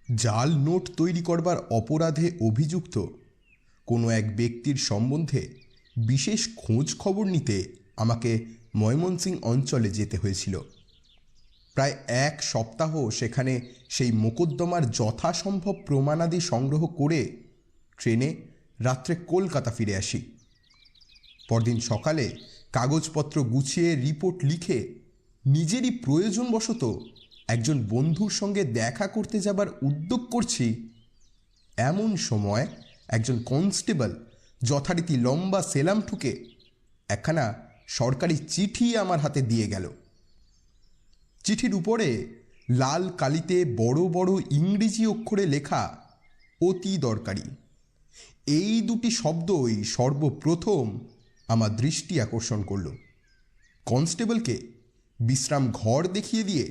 জাল নোট তৈরি করবার অপরাধে অভিযুক্ত কোনো এক ব্যক্তির সম্বন্ধে বিশেষ খোঁজ খবর নিতে আমাকে ময়মনসিংহ অঞ্চলে যেতে হয়েছিল। প্রায় এক সপ্তাহ সেখানে সেই মোকদ্দমার যথাসম্ভব প্রমাণাদি সংগ্রহ করে ট্রেনে রাত্রে কলকাতা ফিরে আসি। পরদিন সকালে কাগজপত্র গুছিয়ে রিপোর্ট লিখে নিজেরই প্রয়োজনবশত একজন বন্ধুর সঙ্গে দেখা করতে যাবার উদ্যোগ করছি, এমন সময় একজন কনস্টেবল যথারীতি লম্বা সেলাম ঠুকে একখানা সরকারি চিঠি আমার হাতে দিয়ে গেল। চিঠির উপরে লাল কালিতে বড় বড় ইংরেজি অক্ষরে লেখা অতি দরকারি। এই দুটি শব্দই সর্বপ্রথম আমার দৃষ্টি আকর্ষণ করল। কনস্টেবলকে বিশ্রাম ঘর দেখিয়ে দিয়ে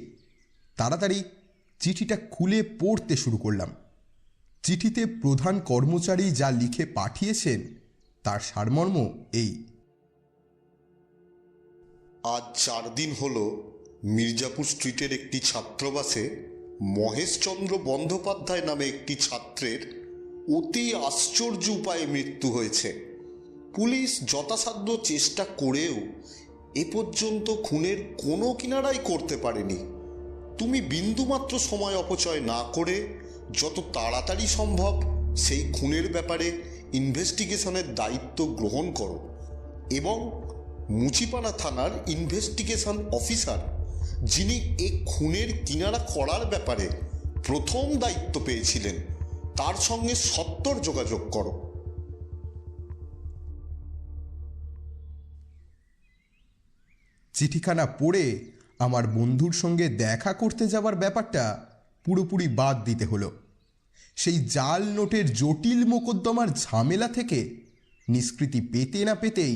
তাড়াতাড়ি চিঠিটা খুলে পড়তে শুরু করলাম। চিঠিতে প্রধান কর্মচারী যা লিখে পাঠিয়েছেন তার সারমর্ম এই: আজ 4 দিন হল মির্জাপুর স্ট্রিটের একটি ছাত্রাবাসে মহেশচন্দ্র বন্দ্যোপাধ্যায় নামে একটি ছাত্রের অতি আশ্চর্য উপায়ে মৃত্যু হয়েছে। পুলিশ যথাসাধ্য চেষ্টা করেও এ পর্যন্ত খুনের কোনো কিনারাই করতে পারেনি। তুমি বিন্দুমাত্র সময় অপচয় না করে যত তাড়াতাড়ি সম্ভব সেই খুনের ব্যাপারে ইনভেস্টিগেশনের দায়িত্ব গ্রহণ করো এবং মুচিপাড়া থানার ইনভেস্টিগেশন অফিসার, যিনি এই খুনের কিনারা করার ব্যাপারে প্রথম দায়িত্ব পেয়েছিলেন, তার সঙ্গে সত্বর যোগাযোগ করো। চিঠিখানা পড়ে আমার বন্ধুর সঙ্গে দেখা করতে যাবার ব্যাপারটা পুরোপুরি বাদ দিতে হলো। সেই জাল নোটের জটিল মোকদ্দমার ঝামেলা থেকে নিষ্কৃতি পেতে না পেতেই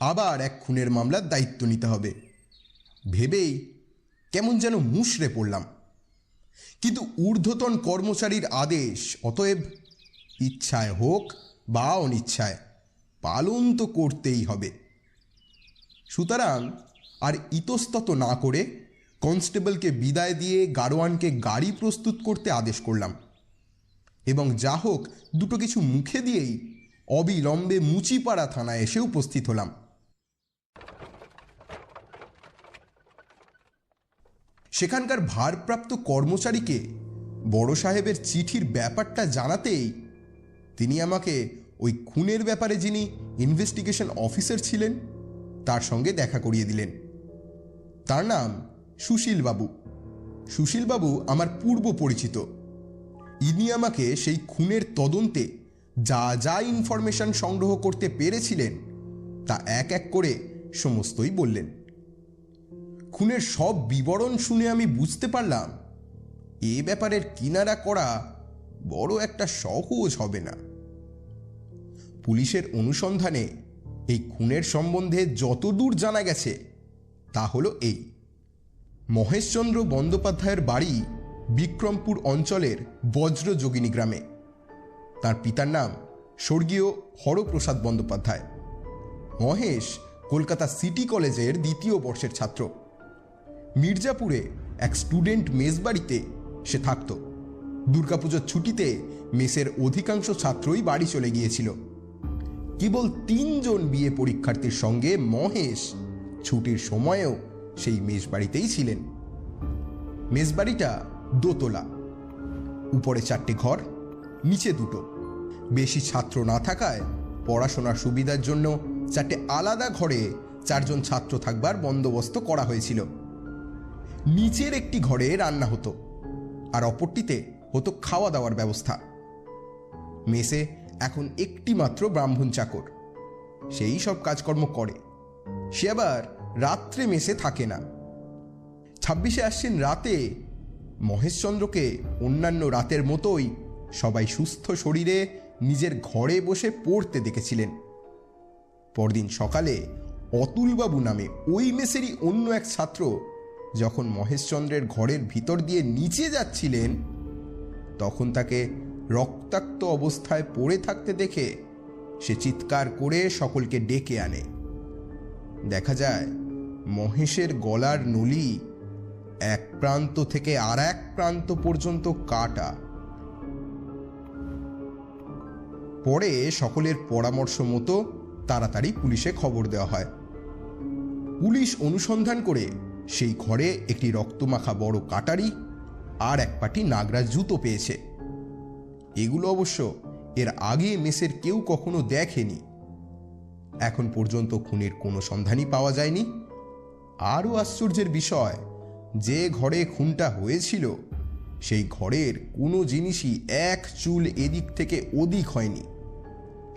আবার এক খুনের মামলার দায়িত্ব নিতে হবে ভেবেই কেমন যেন মুষড়ে পড়লাম। কিন্তু ঊর্ধ্বতন কর্মচারীর আদেশ, অতএব ইচ্ছায় হোক বা অনিচ্ছায় পালন তো করতেই হবে। সুতরাং আর ইতস্তত না করে কনস্টেবলকে বিদায় দিয়ে গাড়োয়ানকে গাড়ি প্রস্তুত করতে আদেশ করলাম এবং যা হোক দুটো কিছু মুখে দিয়েই অবিলম্বে মুচিপাড়া থানায় এসে উপস্থিত হলাম। সেখানকার ভারপ্রাপ্ত কর্মচারীকে বড় সাহেবের চিঠির ব্যাপারটা জানাতেই তিনি আমাকে ওই খুনের ব্যাপারে যিনি ইনভেস্টিগেশন অফিসার ছিলেন তার সঙ্গে দেখা করিয়ে দিলেন। তার নাম সুশীলবাবু। সুশীলবাবু আমার পূর্ব পরিচিত। ইনি আমাকে সেই খুনের তদন্তে যা যা ইনফরমেশন সংগ্রহ করতে পেরেছিলেন তা এক এক করে সমস্তই বললেন। খুনের সব বিবরণ শুনে আমি বুঝতে পারলাম এ ব্যাপারের কিনারা করা বড় একটা সহজ হবে না। পুলিশের অনুসন্ধানে এই খুনের সম্বন্ধে যতদূর জানা গেছে তা হলো এই: মহেশচন্দ্র বন্দ্যোপাধ্যায়ের বাড়ি বিক্রমপুর অঞ্চলের বজ্রযোগিনী গ্রামে। তার পিতার নাম স্বর্গীয় হরপ্রসাদ বন্দ্যোপাধ্যায়। মহেশ কলকাতা সিটি কলেজের 2য় বর্ষের ছাত্র। মির্জাপুরে এক স্টুডেন্ট মেসবাড়িতে সে থাকত। দুর্গাপুজোর ছুটিতে মেসের অধিকাংশ ছাত্রই বাড়ি চলে গিয়েছিল। কেবল 3 জন বিএ পরীক্ষার্থীর সঙ্গে মহেশ ছুটির সময়েও সেই মেসবাড়িতেই ছিলেন। মেসবাড়িটা দোতলা, উপরে 4টে ঘর, নিচে 2টো। বেশি ছাত্র না থাকায় পড়াশোনার সুবিধার জন্য 4টে আলাদা ঘরে 4 জন ছাত্র থাকবার বন্দোবস্ত করা হয়েছিল। নিচের একটি ঘরে রান্না হতো আর অপরটিতে হতো খাওয়া দাওয়ার ব্যবস্থা। মেসে এখন একটি মাত্র ব্রাহ্মণ চাকর, সেই সব কাজকর্ম করে। সে আবার রাত্রে মেসে থাকে না। 26শে আশ্বিন রাতে মহেশচন্দ্রকে অন্যান্য রাতের মতোই সবাই সুস্থ শরীরে নিজের ঘরে বসে পড়তে দেখেছিলেন। পরদিন সকালে অতুলবাবু নামে ওই মেসেরই অন্য এক ছাত্র যখন মহেশচন্দ্রের ঘরের ভিতর দিয়ে নিচে যাচ্ছিলেন তখন তাকে রক্তাক্ত অবস্থায় পড়ে থাকতে দেখে সে চিৎকার করে সকলকে ডেকে আনে। দেখা যায় মহেশের গলার নলি এক প্রান্ত থেকে আর এক প্রান্ত পর্যন্ত কাটা, পরে সকলের পরামর্শ মতো তাড়াতাড়ি পুলিশে খবর দেওয়া হয়। পুলিশ অনুসন্ধান করে সেই ঘরে একটি রক্তমাখা বড় কাটারি আর এক পাটি নাগরাজ জুতো পেয়েছে। এগুলো অবশ্য এর আগে মেসের কেউ কখনো দেখেনি। এখন পর্যন্ত খুনের কোনো সন্ধানই পাওয়া যায়নি। আরও আশ্চর্যের বিষয়, যে ঘরে খুনটা হয়েছিল সেই ঘরের কোনো জিনিসই এক চুল এদিক থেকে ওদিক হয়নি।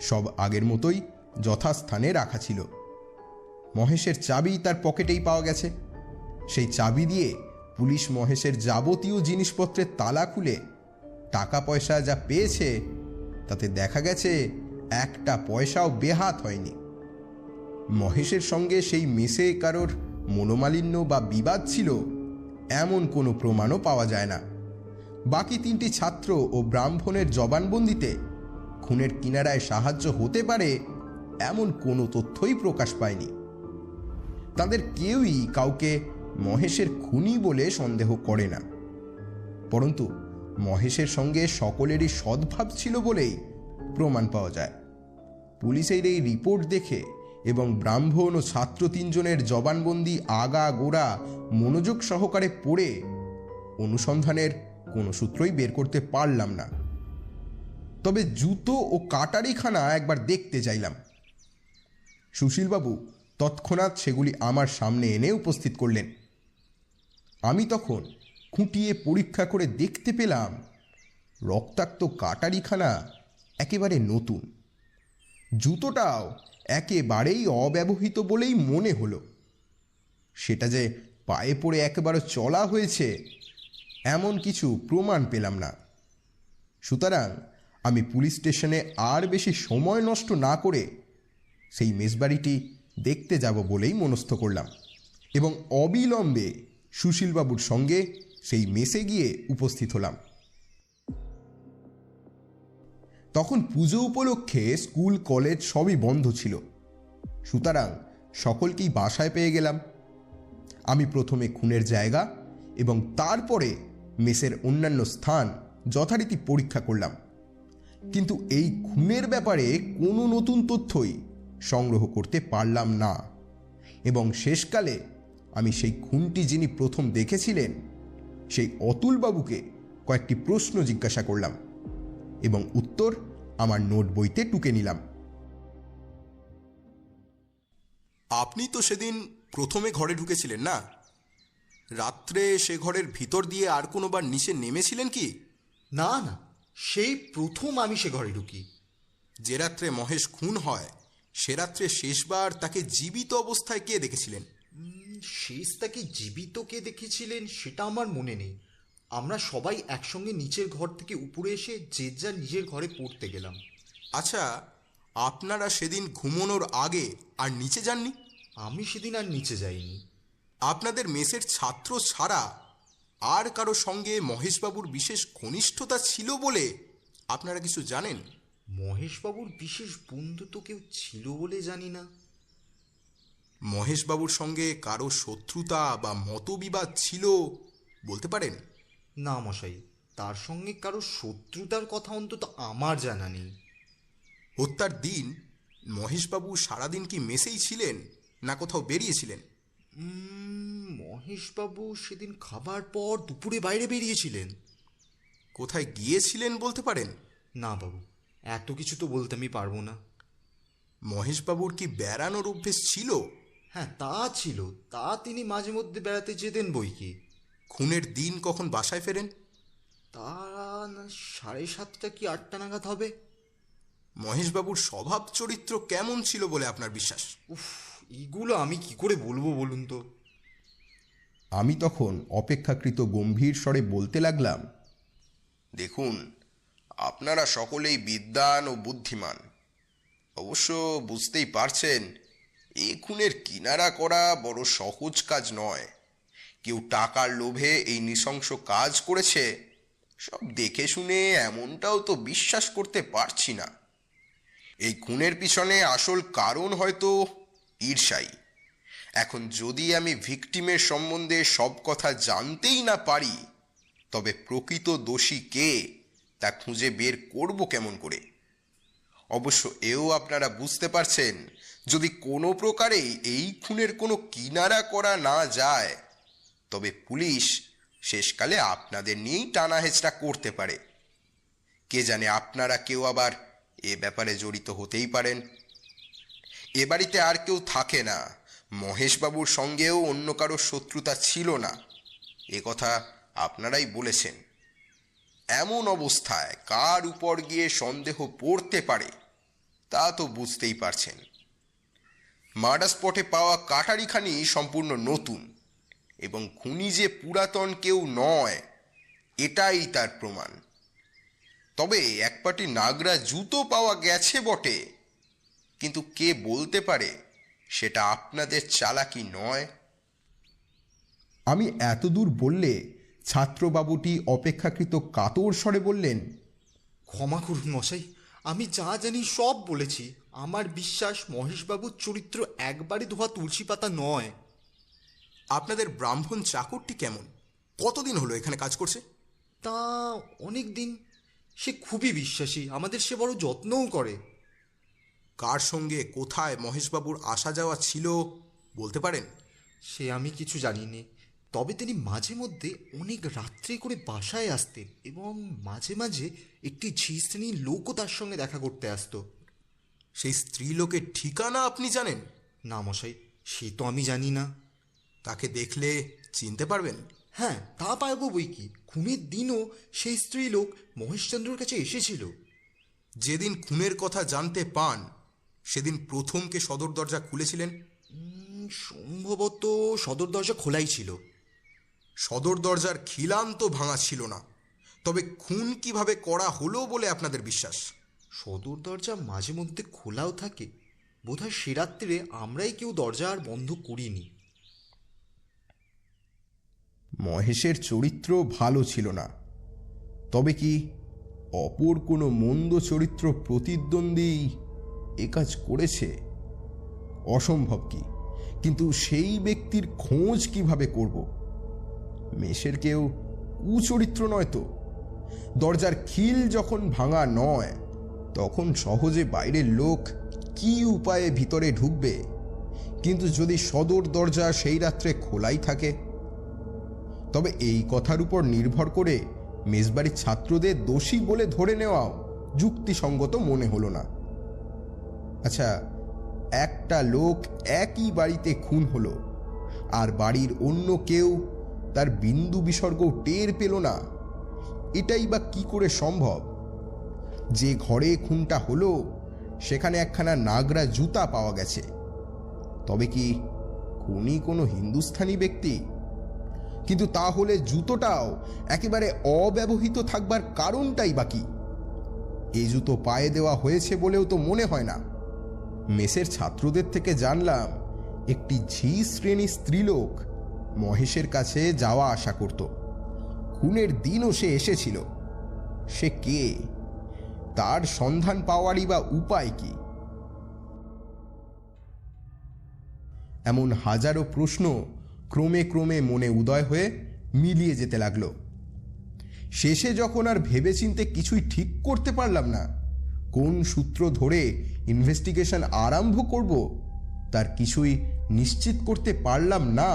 সব আগের মতোই যথাস্থানে রাখা ছিল। মহেশের চাবি তার পকেটেই পাওয়া গেছে। সেই চাবি দিয়ে পুলিশ মহেশের যাবতীয় জিনিসপত্রের তালা খুলে টাকা পয়সা যা পেয়েছে তাতে দেখা গেছে একটা পয়সাও বেহাত হয়নি। মহেশের সঙ্গে সেই মেসে কারোর মনোমালিন্য বা বিবাদ ছিল এমন কোনো প্রমাণও পাওয়া যায় না। বাকি 3টি ছাত্র ও ব্রাহ্মণের জবানবন্দিতে খুনের কিনারায় সাহায্য হতে পারে এমন কোনো তথ্যই প্রকাশ পায়নি। তাদের কেউই কাউকে মহেশের খুনি বলে সন্দেহ করে না, পরন্তু মহেশের সঙ্গে সকলেরই সদ্ভাব ছিল বলেই প্রমাণ পাওয়া যায়। পুলিশের এই রিপোর্ট দেখে এবং ব্রাহ্মণ ও ছাত্র 3 জনের জবানবন্দি আগা গোড়া মনোযোগ সহকারে পড়ে অনুসন্ধানের কোনো সূত্রই বের করতে পারলাম না। তবে জুতো ও কাটারিখানা একবার দেখতে চাইলাম। সুশীলবাবু তৎক্ষণাৎ সেগুলি আমার সামনে এনে উপস্থিত করলেন। আমি তখন খুঁটিয়ে পরীক্ষা করে দেখতে পেলাম রক্তাক্ত কাটারিখানা একেবারে নতুন। জুতোটাও একেবারেই অব্যবহৃত বলেই মনে হলো। সেটা যে পায়ে পড়ে একেবারে চলা হয়েছে এমন কিছু প্রমাণ পেলাম না। সুতরাং আমি পুলিশ স্টেশনে আর বেশি সময় নষ্ট না করে সেই মেসবাড়িটি দেখতে যাব বলেই মনস্থ করলাম এবং অবিলম্বে সুশীলবাবুর সঙ্গে সেই মেসে গিয়ে উপস্থিত হলাম। তখন পুজো উপলক্ষে স্কুল কলেজ সবই বন্ধ ছিল, সুতরাং সকলকেই বাসায় পেয়ে গেলাম। আমি প্রথমে খুনের জায়গা এবং তারপরে মেসের অন্যান্য স্থান যথারীতি পরীক্ষা করলাম, কিন্তু এই খুনের ব্যাপারে কোনো নতুন তথ্যই সংগ্রহ করতে পারলাম না। এবং শেষকালে আমি সেই খুনটি যিনি প্রথম দেখেছিলেন সেই অতুলবাবুকে কয়েকটি প্রশ্ন জিজ্ঞাসা করলাম এবং উত্তর আমার নোট বইতে টুকে নিলাম। আপনি তো সেদিন প্রথমে ঘরে ঢুকেছিলেন না? রাত্রে সে ঘরের ভিতর দিয়ে আর কোনোবার নিচে নেমেছিলেন কি? না না, সেই প্রথম আমি সে ঘরে ঢুকি। যে রাত্রে মহেশ খুন হয় সে রাত্রে শেষবার তাকে জীবিত অবস্থায় কে দেখেছিলেন? শেষ তাকে জীবিত কে দেখেছিলেন সেটা আমার মনে নেই। আমরা সবাই একসঙ্গে নিচের ঘর থেকে উপরে এসে যে যার নিজের ঘরে পড়তে গেলাম। আচ্ছা, আপনারা সেদিন ঘুমানোর আগে আর নিচে যাননি? আমি সেদিন আর নিচে যাইনি। আপনাদের মেসের ছাত্র ছাড়া আর কারো সঙ্গে মহেশবাবুর বিশেষ ঘনিষ্ঠতা ছিল বলে আপনারা কিছু জানেন? মহেশবাবুর বিশেষ বন্ধু তো কেউ ছিল বলে জানি না। মহেশবাবুর সঙ্গে কারো শত্রুতা বা মতবিবাদ ছিল বলতে পারেন? না মশাই, তার সঙ্গে কারো শত্রুতার কথা অন্তত আমার জানা নেই। হত্যার দিন মহেশবাবু সারাদিন কি মেসেই ছিলেন না কোথাও বেরিয়েছিলেন? মহেশবাবু সেদিন খাবার পর দুপুরে বাইরে বেরিয়েছিলেন। কোথায় গিয়েছিলেন বলতে পারেন? না বাবু, এত কিছু তো বলতে আমি পারবো না। মহেশবাবুর কি বেড়ানোর অভ্যেস ছিল? হ্যাঁ, তা ছিল। তা তিনি মাঝে মধ্যে বেড়াতে যেতেন বই কি। খুনের দিন কখন বাসায় ফেরেন? তা 7:30 কি 8টা নাগাদ হবে। মহেশবাবুর স্বভাব চরিত্র কেমন ছিল বলে আপনার বিশ্বাস? এগুলো আমি কি করে বলবো বলুন তো। আমি তখন অপেক্ষাকৃত গম্ভীর স্বরে বলতে লাগলাম, দেখুন, আপনারা সকলেই বিদ্বান ও বুদ্ধিমান। অবশ্য বুঝতেই পারছেন এ খুনের কিনারা করা বড় সহজ কাজ নয়। কেউ টাকার লোভে এই নৃশংস কাজ করেছে সব দেখে শুনে এমনটাও তো বিশ্বাস করতে পারছি না। এই খুনের পিছনে আসল কারণ হয়তো ঈর্ষাই। এখন যদি আমি ভিকটিমের সম্বন্ধে সব কথা জানতেই না পারি তবে প্রকৃত দোষী কে তা খুঁজে বের করব কেমন করে? অবশ্য এও আপনারা বুঝতে পারছেন, যদি কোনো প্রকারেই এই খুনের কোনো কিনারা করা না যায়, তবে পুলিশ শেষকালে আপনাদের নিয়েই টানা হেচড়া করতে পারে। কে জানে, আপনারা কেউ আবার এ ব্যাপারে জড়িত হতেই পারেন। এ বাড়িতে আর কেউ থাকে না, মহেশবাবুর সঙ্গেও অন্য কারো শত্রুতা ছিল না, এ কথা আপনারাই বলেছেন। এমন অবস্থায় কার উপর গিয়ে সন্দেহ পড়তে পারে তা তো বুঝতেই পারছেন। মার্ডার স্পটে পাওয়া কাটারিখানি সম্পূর্ণ নতুন, এবং খুনি যে পুরাতন কেউ নয় এটাই তার প্রমাণ। তবে এক পাটি নাগরা জুতো পাওয়া গেছে বটে, কিন্তু কে বলতে পারে সেটা আপনাদের চালাকি নয়? আমি এতদূর বললে ছাত্রবাবুটি অপেক্ষাকৃত কাতর স্বরে বললেন, ক্ষমা করুন মশাই, আমি যা জানি সব বলেছি। আমার বিশ্বাস মহেশবাবুর চরিত্র একবারে ধোয়া তুলসী পাতা নয়। আপনাদের ব্রাহ্মণ চাকরটি কেমন? কতদিন হলো এখানে কাজ করছে? তা অনেক দিন। সে খুবই বিশ্বাসী, আমাদের সে বড় যত্নও করে। কার সঙ্গে কোথায় মহেশবাবুর আসা যাওয়া ছিল বলতে পারেন? সে আমি কিছু জানি নে, তবে তিনি মাঝে মধ্যে অনেক রাত্রে করে বাসায় আসতেন, এবং মাঝে মাঝে একটি ঝি শ্রেণীর লোকও তার সঙ্গে দেখা করতে আসতো। সেই স্ত্রীলোকের ঠিকানা আপনি জানেন? না মশাই, সে তো আমি জানি না। তাকে দেখলে চিনতে পারবেন? হ্যাঁ, তা পারবো বই কি। খুনের দিনও সেই স্ত্রীলোক মহেশচন্দ্রর কাছে এসেছিল। যেদিন খুনের কথা জানতে পান সেদিন প্রথমকে সদর দরজা খুলেছিলেন? সম্ভবত সদর দরজা খোলাই ছিল। সদর দরজার খিলান তো ভাঙা ছিল না, তবে খুন কিভাবে করা হলো বলে আপনাদের বিশ্বাস? সদর দরজা মাঝে মধ্যে খোলাও থাকে, বোধহয় সে রাত্রে আমরাই কেউ দরজা আর বন্ধ করিনি। মহেশের চরিত্র ভালো ছিল না, তবে কি অপর কোনো মন্দ চরিত্র প্রতিদ্বন্দ্বী এ কাজ করেছে? অসম্ভব কি, কিন্তু সেই ব্যক্তির খোঁজ কিভাবে করব? মেষের কেউ কুচরিত্র নয় তো। দরজার খিল যখন ভাঙা নয়, তখন সহজে বাইরের লোক কি উপায়ে ভিতরে ঢুকবে? কিন্তু যদি সদর দরজা সেই রাত্রে খোলাই থাকে, তবে এই কথার উপর নির্ভর করে মেজবাড়ির ছাত্রদের দোষী বলে ধরে নেওয়াও যুক্তিসঙ্গত মনে হলো না। আচ্ছা, একটা লোক একই বাড়িতে খুন হলো, আর বাড়ির অন্য কেউ তার বিন্দু বিসর্গ টের পেল না, এটাই বা কি করে সম্ভব? যে ঘরে খুনটা হলো সেখানে একখানা নাগরা জুতা পাওয়া গেছে, তবে কি খুনি কোনো হিন্দুস্থানি ব্যক্তি? কিন্তু তাহলে জুতোটাও একেবারে অব্যবহৃত থাকবার কারণটাই বা কি? এই জুতো পায়ে দেওয়া হয়েছে বলেও তো মনে হয় না। মেসের ছাত্রদের থেকে জানলাম একটি ঝি শ্রেণী স্ত্রীলোক মহেশের কাছে যাওয়া আসা করত। খুনের দিনও সে এসেছিল। সে কে? তার সন্ধান পাওয়ারই বা উপায় কি? এমন হাজারো প্রশ্ন ক্রমে ক্রমে মনে উদয় হয়ে মিলিয়ে যেতে লাগলো। শেষে যখন আর ভেবেচিন্তে কিছুই ঠিক করতে পারলাম না, কোন সূত্র ধরে ইনভেস্টিগেশন আরম্ভ করব তার কিছুই নিশ্চিত করতে পারলাম না,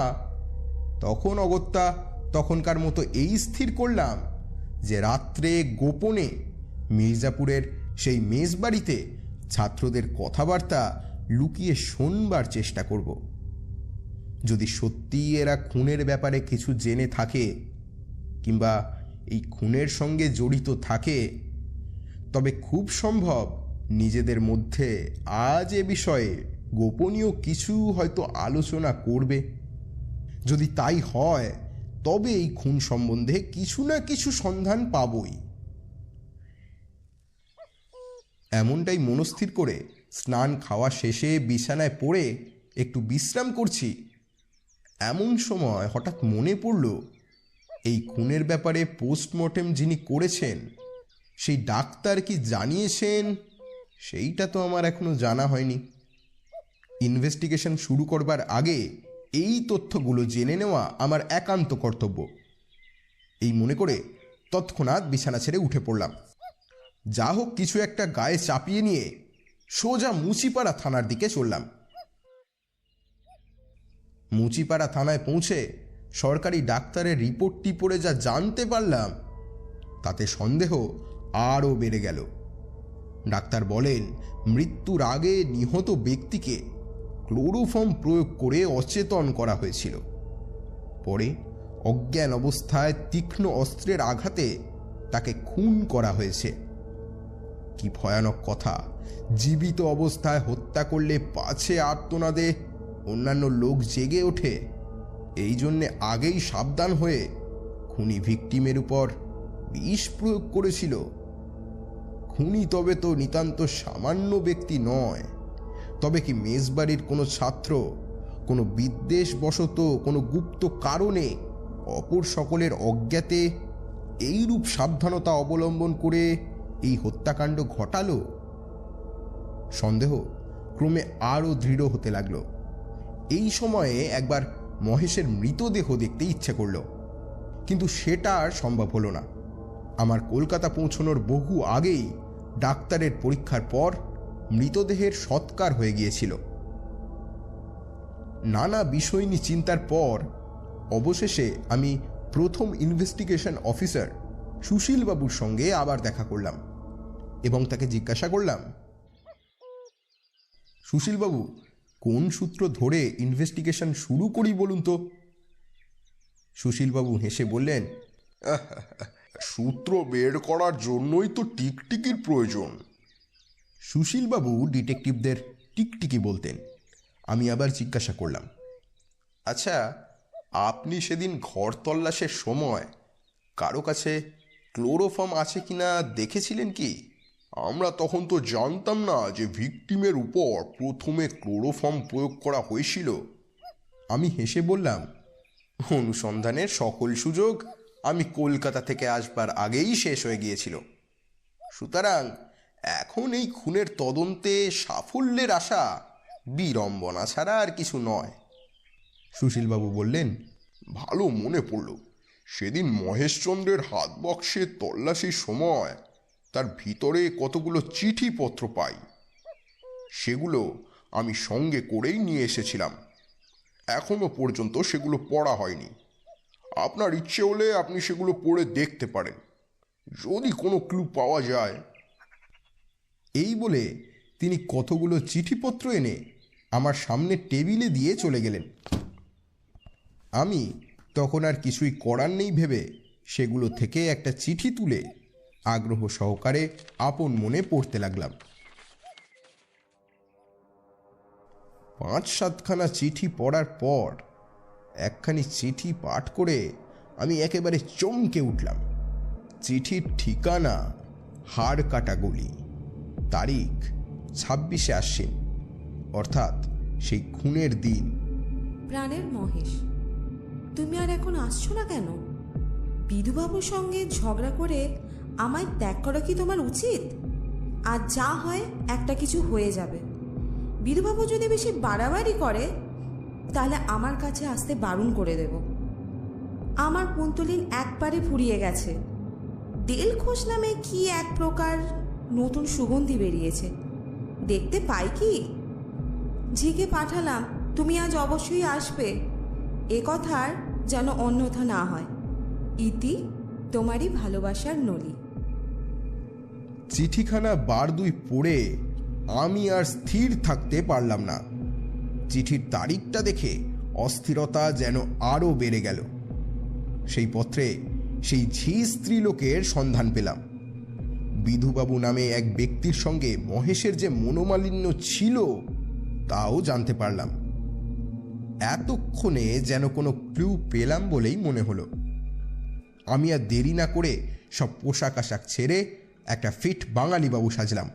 তখন অগত্যা তখনকার মতো এই স্থির করলাম যে রাত্রে গোপনে মির্জাপুরের সেই মেজবাড়িতে ছাত্রদের কথাবার্তা লুকিয়ে শোনবার চেষ্টা করব। যদি সত্যি এরা খুনের ব্যাপারে কিছু জেনে থাকে, কিংবা এই খুনের সঙ্গে জড়িত থাকে, তবে খুব সম্ভব নিজেদের মধ্যে আজ এ বিষয়ে গোপনীয় কিছু হয়তো আলোচনা করবে। যদি তাই হয়, তবে এই খুন সম্বন্ধে কিছু না কিছু সন্ধান পাবই। এমনটাই মনস্থির করে স্নান খাওয়া শেষে বিছানায় পড়ে একটু বিশ্রাম করছি, এমন সময় হঠাৎ মনে পড়ল এই খুনের ব্যাপারে পোস্টমর্টেম যিনি করেছেন সেই ডাক্তার কি জানিয়েছেন সেইটা তো আমার এখনো জানা হয়নি। ইনভেস্টিগেশন শুরু করবার আগে এই তথ্যগুলো জেনে নেওয়া আমার একান্ত কর্তব্য। এই মনে করে তৎক্ষণাৎ বিছানা ছেড়ে উঠে পড়লাম। যা হোক কিছু একটা গায়ে চাপিয়ে নিয়ে সোজা মুচিপাড়া থানার দিকে চললাম। মুচিপাড়া থানায় পৌঁছে সরকারি ডাক্তারের রিপোর্টটি পড়ে যা জানতে পারলাম তাতে সন্দেহ আরও বেড়ে গেল। ডাক্তার বলেন, মৃত্যুর আগে নিহত ব্যক্তিকে ক্লোরোফর্ম প্রয়োগ করে অচেতন করা হয়েছিল। পরে অজ্ঞান অবস্থায় তীক্ষ্ণ অস্ত্রের আঘাতে তাকে খুন করা হয়েছে। কি ভয়ানক কথা! জীবিত অবস্থায় হত্যা করলে পাছে আর্তনাদে অন্যান্য লোক জেগে ওঠে, এই জন্যে আগেই সাবধান হয়ে খুনি ভিকটিমের উপর বিষ প্রয়োগ করেছিল। খুনি তবে তো নিতান্ত সামান্য ব্যক্তি নয়, তবে কি মেজবাড়ির কোনো ছাত্র কোনো বিদ্বেষবশত কোনো গুপ্ত কারণে অপর সকলের অজ্ঞাতে এইরূপ সাবধানতা অবলম্বন করে এই হত্যাকাণ্ড ঘটালো? সন্দেহ ক্রমে আরও দৃঢ় হতে লাগল। এই সময়ে একবার মহেশের মৃতদেহ দেখতে ইচ্ছে করল, কিন্তু সেটা আর সম্ভব হলো না। আমার কলকাতা পৌঁছানোর বহু আগেই ডাক্তারের পরীক্ষার পর মৃতদেহের সৎকার হয়ে গিয়েছিল। নানা বিষয় নিয়ে চিন্তার পর অবশেষে আমি প্রথম ইনভেস্টিগেশন অফিসার সুশীলবাবুর সঙ্গে আবার দেখা করলাম এবং তাকে জিজ্ঞাসা করলাম, সুশীলবাবু, কোন সূত্র ধরে ইনভেস্টিগেশন শুরু করি বলুন তো? সুশীলবাবু হেসে বললেন, সূত্র বের করার জন্যই তো টিকটিকির প্রয়োজন। সুশীলবাবু ডিটেকটিভদের টিকটিকি বলতেন। আমি আবার জিজ্ঞাসা করলাম, আচ্ছা, আপনি সেদিন ঘর তল্লাশের সময় কারো কাছে ক্লোরোফর্ম আছে কিনা দেখেছিলেন কি? আমরা তখন তো জানতাম না যে ভিকটিমের উপর প্রথমে ক্লোরোফর্ম প্রয়োগ করা হয়েছিল। আমি হেসে বললাম, অনুসন্ধানের সকল সুযোগ আমি কলকাতা থেকে আসবার আগেই শেষ হয়ে গিয়েছিল, সুতরাং এখন এই খুনের তদন্তে সাফল্যের আশা বিড়ম্বনা ছাড়া আর কিছু নয়। সুশীলবাবু বললেন, ভালো মনে পড়ল, সেদিন মহেশচন্দ্রের হাত বক্সে তল্লাশির সময় তার ভিতরে কতগুলো চিঠিপত্র পাই। সেগুলো আমি সঙ্গে করেই নিয়ে এসেছিলাম। এখনো পর্যন্ত সেগুলো পড়া হয়নি। আপনার ইচ্ছে হলে আপনি সেগুলো পড়ে দেখতে পারেন, যদি কোনো ক্লু পাওয়া যায়। এই বলে তিনি কতগুলো চিঠিপত্র এনে আমার সামনে টেবিলে দিয়ে চলে গেলেন। আমি তখন আর কিছুই করার নেই ভেবে সেগুলো থেকে একটা চিঠি তুলে আগ্রহ সহকারে আপন মনে পড়তে লাগলাম। 5-7খানা চিঠি পড়ার পর একখানি চিঠি পাঠ করে আমি একেবারে চমকে উঠলাম। চিঠির ঠিকানা হাড়কাটা গলি, তারিখ 26শে আশ্বিন, অর্থাৎ সেই খুনের দিন। প্রাণের মহেশ, তুমি আর এখন আসছো না কেন? বিধুবাবুর সঙ্গে ঝগড়া করে আমায় ত্যাগ করা কি তোমার উচিত? আর যা হয় একটা কিছু হয়ে যাবে। বিধুবাবু যদি বেশি বাড়াবাড়ি করে তাহলে আমার কাছে আসতে বারণ করে দেব। আমার পুন্তলিন একবারে ফুরিয়ে গেছে। দেলখোস নামে কি এক প্রকার নতুন সুগন্ধি বেরিয়েছে, দেখতে পাই কি? ঝিকে পাঠালাম, তুমি আজ অবশ্যই আসবে, এ কথার যেন অন্যথা না হয়। ইতি, তোমারই ভালোবাসার নলি। চিঠিখানা বার দুই পড়ে আমি আর স্থির থাকতে পারলাম না। চিঠির তারিখটা দেখে অস্থিরতা যেন আরও বেড়ে গেল। সেই পত্রে সেই ঝি স্ত্রীলোকের সন্ধান পেলাম। বিধুবাবু নামে এক ব্যক্তির সঙ্গে মহেশের যে মনোমালিন্য ছিল তাও জানতে পারলাম। এতক্ষণে যেন কোনো ক্লু পেলাম বলেই মনে হলো। আমি আর দেরি না করে সব পোশাক আশাক ছেড়ে একটা ফিট বাঙালিবাবু সাজলাম।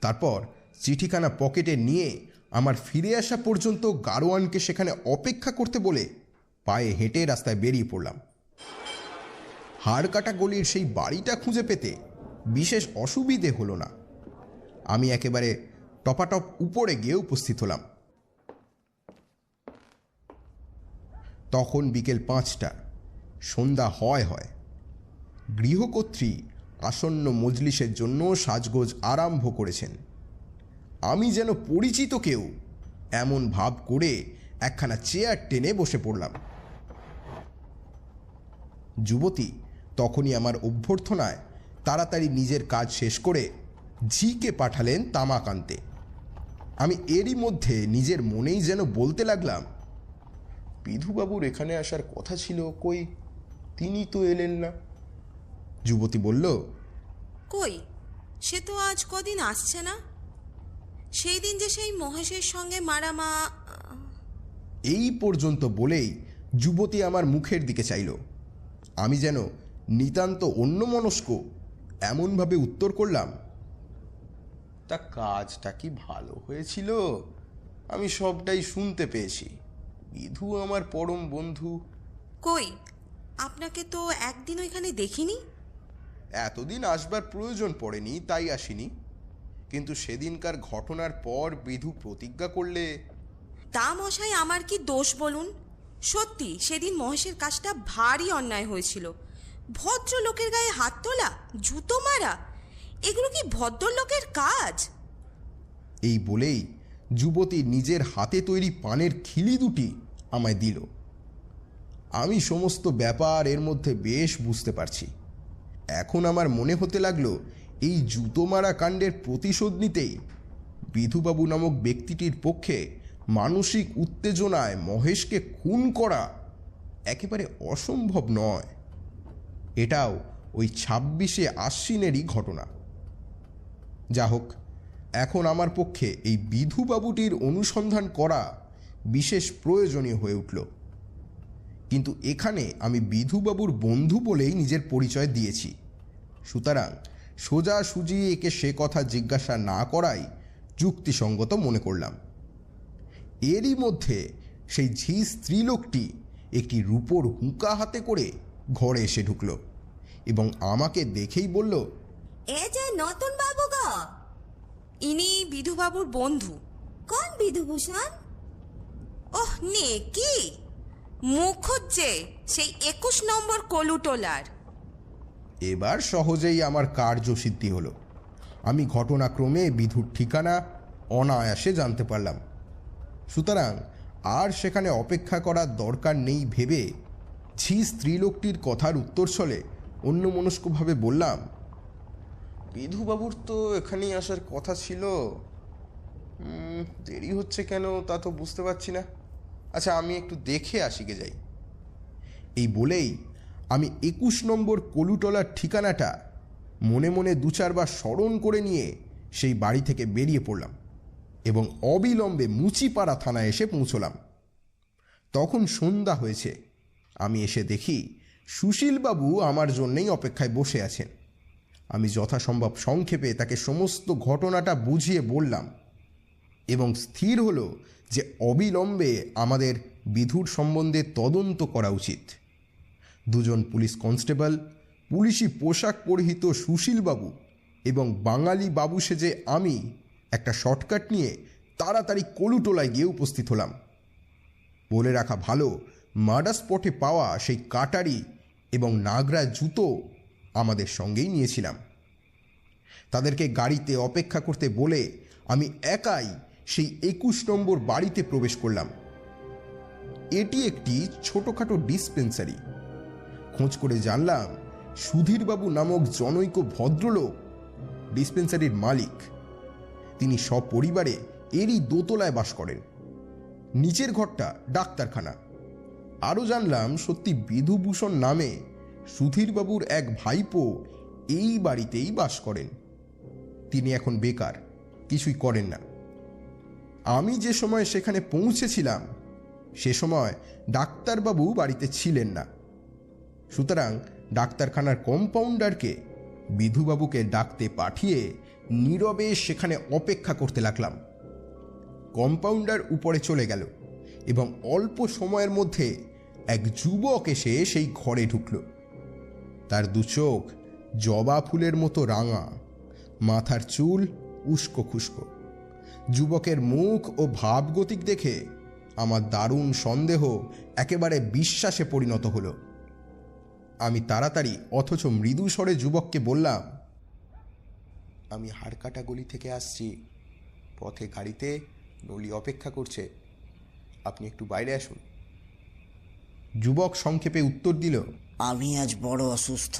তারপর চিঠিখানা পকেটে নিয়ে আমার ফিরে আসা পর্যন্ত গারোয়ানকে সেখানে অপেক্ষা করতে বলে পায়ে হেঁটে রাস্তায় বেরিয়ে পড়লাম। হাড়কাটা গলির সেই বাড়িটা খুঁজে পেতে বিশেষ অসুবিধে হলো না। আমি একেবারে টপাটপ উপরে গিয়ে উপস্থিত হলাম। তখন বিকেল 5টা, সন্ধ্যা হয়। গৃহকর্ত্রী আসন্ন মজলিসের জন্য সাজগোজ আরম্ভ করেছেন। আমি যেন পরিচিত কেউ এমন ভাব করে একখানা চেয়ার টেনে বসে পড়লাম। যুবতী তখনই আমার অভ্যর্থনায় তাড়াতাড়ি নিজের কাজ শেষ করে ঝিকে পাঠালেন তামাক আনতে। আমি এরই মধ্যে নিজের মনেই যেন বলতে লাগলাম, বিধুবাবুর এখানে আসার কথা ছিল, কই তিনি তো এলেন না। যুবতী বলল, কই, সে তো আজ কদিন আসছে না। সেই দিন যে সেই মহেশের সঙ্গে মারামা। এই পর্যন্ত বলেই যুবতী আমার মুখের দিকে চাইল। আমি যেন নিতান্ত অন্যমনস্ক এমনভাবে উত্তর করলাম, তা কাজটা কি ভালো হয়েছিল? আমি সবটাই শুনতে পেয়েছি। বিধু আমার পরম বন্ধু। কই, আপনাকে তো একদিনও এখানে দেখিনি। এতদিন আসবার প্রয়োজন পড়েনি, তাই আসিনি। কিন্তু সেদিনকার ঘটনার পর বিধু প্রতিজ্ঞা করলে। তা মশাই, আমার কি দোষ বলুন? সত্যি সেদিন মহেশের কাজটা ভারী অন্যায় হয়েছিল। ভদ্রলোকের গায়ে হাত তোলা, জুতো মারা, এগুলো কি ভদ্রলোকের কাজ? এই বলেই যুবতী নিজের হাতে তৈরি পানের খিলি দুটি আমায় দিল। আমি সমস্ত ব্যাপার এর মধ্যে বেশ বুঝতে পারছি। এখন আমার মনে হতে লাগলো, এই জুতো মারা কাণ্ডের প্রতিশোধ নিতেই বিধুবাবু নামক ব্যক্তিটির পক্ষে মানসিক উত্তেজনায় মহেশকে খুন করা একেবারে অসম্ভব নয়। এটাও ওই 26শে আশ্বিনেরই ঘটনা। যা হোক, এখন আমার পক্ষে এই বিধুবাবুটির অনুসন্ধান করা বিশেষ প্রয়োজনীয় হয়ে উঠল। কিন্তু এখানে আমি বিধুবাবুর বন্ধু বলেই নিজের পরিচয় দিয়েছি, সুতরাং সোজাসুজি একে সে কথা জিজ্ঞাসা না করাই যুক্তিসঙ্গত মনে করলাম। এরই মধ্যে সেই ঝি স্ত্রীলোকটি একটি রূপোর হুঁকা হাতে করে ঘরে এসে ঢুকল এবং আমাকে দেখেই বলল, এ যে নতুন বাবু গো। ইনি বিধুবাবুর বন্ধু। কোন বিধুভূষণ? ওহ, নে কি মুখ হচ্ছে সেই 21 নম্বর কলুটোলার। এবার সহজেই আমার কার্যসিদ্ধি হলো। আমি ঘটনাক্রমে বিধুর ঠিকানা অনায়াসে জানতে পারলাম। সুতরাং আর সেখানে অপেক্ষা করার দরকার নেই ভেবে ঝি স্ত্রীলোকটির কথার উত্তরছলে অন্যমনস্কভাবে বললাম, বিধুবাবুর তো এখানেই আসার কথা ছিল। দেরি হচ্ছে কেন তা তো বুঝতে পারছি না। আচ্ছা, আমি একটু দেখে আসিগে যাই। এই বলেই আমি 21 নম্বর কলুটলার ঠিকানাটা মনে মনে 2-4 বার স্মরণ করে নিয়ে সেই বাড়ি থেকে বেরিয়ে পড়লাম এবং অবিলম্বে মুচিপাড়া থানায় এসে পৌঁছলাম। তখন সন্ধ্যা হয়েছে। আমি এসে দেখি সুশীলবাবু আমার জন্যেই অপেক্ষায় বসে আছেন। আমি যথাসম্ভব সংক্ষেপে তাকে সমস্ত ঘটনাটা বুঝিয়ে বললাম এবং স্থির হলো যে অবিলম্বে আমাদের বিধুর সম্বন্ধে তদন্ত করা উচিত। 2 জন পুলিশ কনস্টেবল, পুলিশি পোশাক পরিহিত সুশীলবাবু এবং বাঙালি বাবু সেজে আমি একটা শর্টকাট নিয়ে তাড়াতাড়ি কলুটোলায় গিয়ে উপস্থিত হলাম। বলে রাখা ভালো, মার্ডার স্পটে পাওয়া সেই কাটারি এবং নাগরা জুতো আমাদের সঙ্গেই নিয়েছিলাম। তাদেরকে গাড়িতে অপেক্ষা করতে বলে আমি একাই সেই 21 নম্বর বাড়িতে প্রবেশ করলাম। এটি একটি ছোটোখাটো ডিসপেন্সারি। খোঁজ করে জানলাম সুধীরবাবু নামক জনৈক ভদ্রলোক ডিসপেন্সারির মালিক। তিনি সপরিবারে এরই দোতলায় বাস করেন। নিচের ঘরটা ডাক্তারখানা। আরও জানলাম সত্যি বিধুভূষণ নামে সুধীরবাবুর এক ভাইপো এই বাড়িতেই বাস করেন। তিনি এখন বেকার, কিছুই করেন না। আমি যে সময় সেখানে পৌঁছেছিলাম সে সময় ডাক্তারবাবু বাড়িতে ছিলেন না। সুতরাং ডাক্তারখানার কম্পাউন্ডারকে বিধুবাবুকে ডাকতে পাঠিয়ে নীরবে সেখানে অপেক্ষা করতে লাগলাম। কম্পাউন্ডার উপরে চলে গেল এবং অল্প সময়ের মধ্যে এক যুবক এসে সেই ঘরে ঢুকল। তার 2 চোখ জবা ফুলের মতো রাঙা, মাথার চুল উস্কো খুস্কো। যুবকের মুখ ও ভাবগতিক দেখে আমার দারুণ সন্দেহ একেবারে বিশ্বাসে পরিণত হলো। আমি তাড়াতাড়ি অথচ মৃদু স্বরে যুবককে বললাম, আমি হাড়কাটা গলি থেকে আসছি। পথে গাড়িতে নলি অপেক্ষা করছে, আপনি একটু বাইরে আসুন। যুবক সংক্ষেপে উত্তর দিল, আমি আজ বড় অসুস্থ।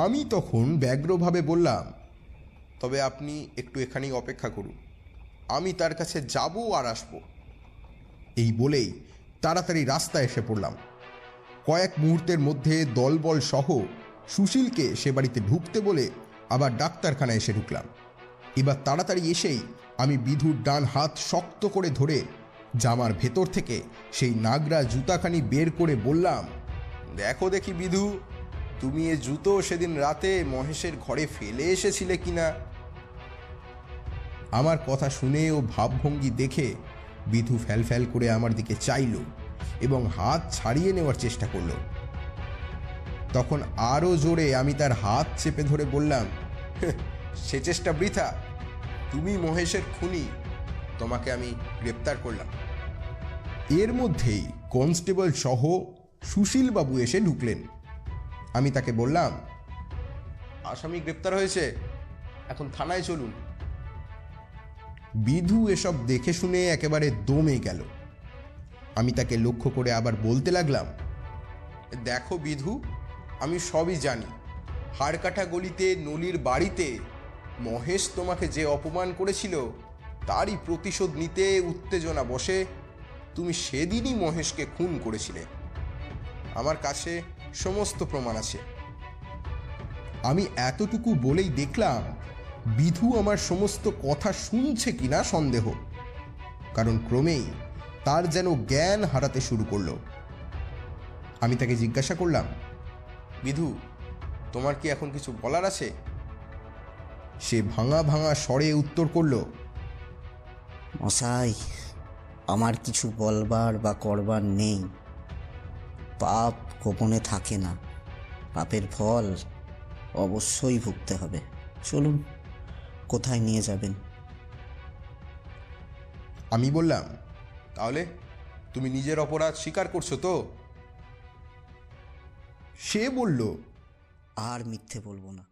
আমি তখন ব্যগ্রভাবে বললাম, তবে আপনি একটু এখানেই অপেক্ষা করুন, আমি তার কাছে যাব আর আসব। এই বলেই তাড়াতাড়ি রাস্তায় এসে পড়লাম। কয়েক মুহূর্তের মধ্যে দলবল সহ সুশীলকে সে বাড়িতে ঢুকতে বলে আবার ডাক্তারখানায় এসে ঢুকলাম। এবার তাড়াতাড়ি এসেই আমি বিধুর ডান হাত শক্ত করে ধরে জামার ভেতর থেকে সেই নাগরা জুতাখানি বের করে বললাম, দেখো দেখি বিধু, তুমি এ জুতো সেদিন রাতে মহেশের ঘরে ফেলে এসেছিলে কিনা। আমার কথা শুনে ও ভাবভঙ্গি দেখে বিধু ফ্যাল করে আমার দিকে চাইল এবং হাত ছাড়িয়ে নেওয়ার চেষ্টা করল। তখন আরও জোরে আমি তার হাত চেপে ধরে বললাম, সে চেষ্টা বৃথা, তুমি মহেশের খুনি, তোমাকে আমি গ্রেপ্তার করলাম। এর মধ্যেই কনস্টেবল সহ সুশীলবাবু এসে ঢুকলেন। আমি তাকে বললাম, আসামি গ্রেপ্তার হয়েছে, এখন থানায় চলুন। বিধু এসব দেখে শুনে একেবারে দমে গেল। আমি তাকে লক্ষ্য করে আবার বলতে লাগলাম, দেখো বিধু, আমি সবই জানি। হাড়কাঠা গলিতে নলির বাড়িতে মহেশ তোমাকে যে অপমান করেছিল তারই প্রতিশোধ নিতে উত্তেজনা বসে তুমি সেদিনই মহেশকে খুন করেছিলে। আমার কাছে সমস্ত প্রমাণ আছে। আমি এতটুকু বলেই দেখলাম বিধু আমার সমস্ত কথা শুনছে কিনা সন্দেহ, কারণ ক্রমেই তার যেন জ্ঞান হারাতে শুরু করলো। আমি তাকে জিজ্ঞাসা করলাম, বিধু, তোমার কি এখন কিছু বলার আছে? সে ভাঙা ভাঙা স্বরে উত্তর করল, মশাই, আমার কিছু বলবার বা করবার নেই। পাপ গোপনে থাকে না, পাপের ফল অবশ্যই ভুগতে হবে। চলুন, কোথায় নিয়ে যাবেন? আমি বললাম, তাহলে তুমি নিজের অপরাধ স্বীকার করছো তো? সে বলল, আর মিথ্যে বলবো না।